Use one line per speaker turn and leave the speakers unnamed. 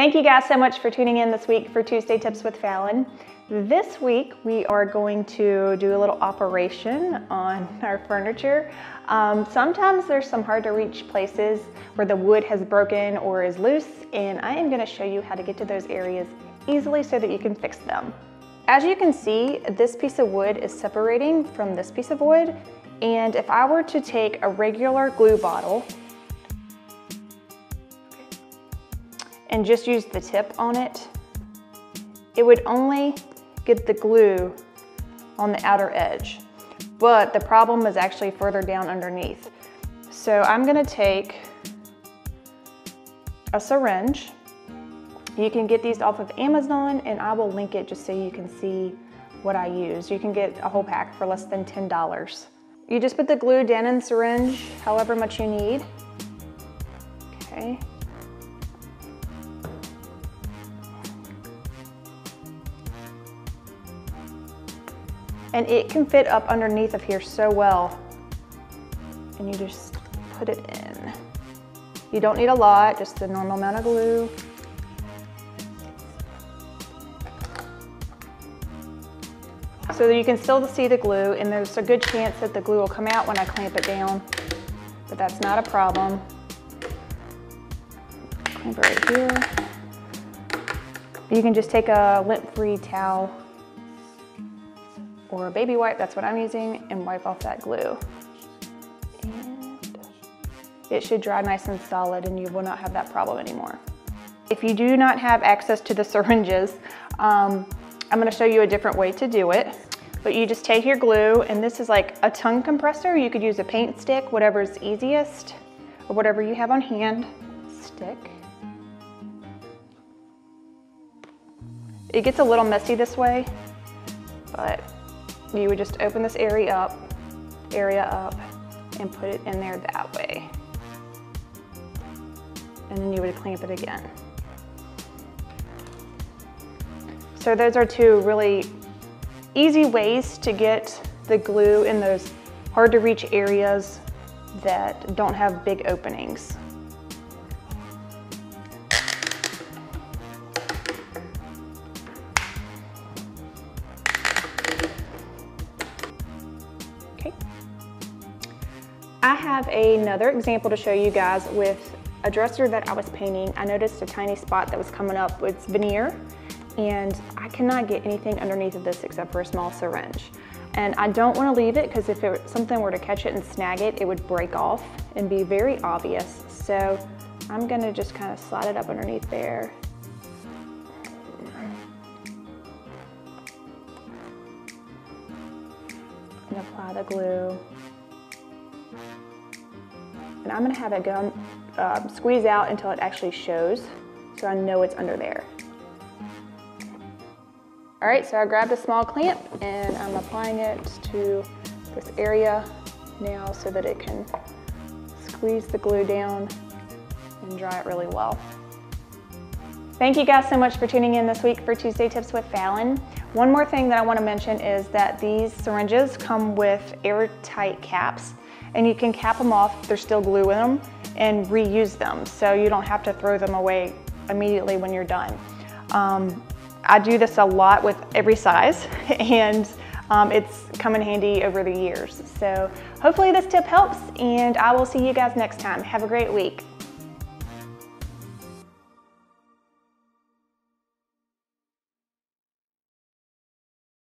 Thank you guys so much for tuning in this week for Tuesday Tips with Fallon. This week we are going to do a little operation on our furniture. Sometimes there's some hard to reach places where the wood has broken or is loose, and I am going to show you how to get to those areas easily so that you can fix them. As you can see, this piece of wood is separating from this piece of wood, and if I were to take a regular glue bottle and just use the tip on it, it would only get the glue on the outer edge. But the problem is actually further down underneath. So I'm gonna take a syringe. You can get these off of Amazon, and I will link it just so you can see what I use. You can get a whole pack for less than $10. You just put the glue down in the syringe, however much you need. Okay. And it can fit up underneath of here so well. And you just put it in. You don't need a lot, just the normal amount of glue. So that you can still see the glue, and there's a good chance that the glue will come out when I clamp it down, but that's not a problem. Clamp it right here. You can just take a lint-free towel or a baby wipe, that's what I'm using, and wipe off that glue. And it should dry nice and solid, and you will not have that problem anymore. If you do not have access to the syringes, I'm gonna show you a different way to do it. But you just take your glue, and this is like a tongue compressor. You could use a paint stick, whatever's easiest, or whatever you have on hand. Stick. It gets a little messy this way, but you would just open this area up, and put it in there that way. And then you would clamp it again. So those are two really easy ways to get the glue in those hard to reach areas that don't have big openings. Okay. I have another example to show you guys with a dresser that I was painting. I noticed a tiny spot that was coming up with veneer, and I cannot get anything underneath of this except for a small syringe. And I don't want to leave it, because if something were to catch it and snag it, it would break off and be very obvious. So I'm going to just kind of slide it up underneath there. And apply the glue. And I'm going to have it go squeeze out until it actually shows, so I know it's under there. All right, so I grabbed a small clamp and I'm applying it to this area now so that it can squeeze the glue down and dry it really well. Thank you guys so much for tuning in this week for Tuesday Tips with Fallon. One more thing that I want to mention is that these syringes come with airtight caps, and you can cap them off, there's still glue in them, and reuse them, so you don't have to throw them away immediately when you're done. I do this a lot with every size, and it's come in handy over the years. So hopefully this tip helps, and I will see you guys next time. Have a great week.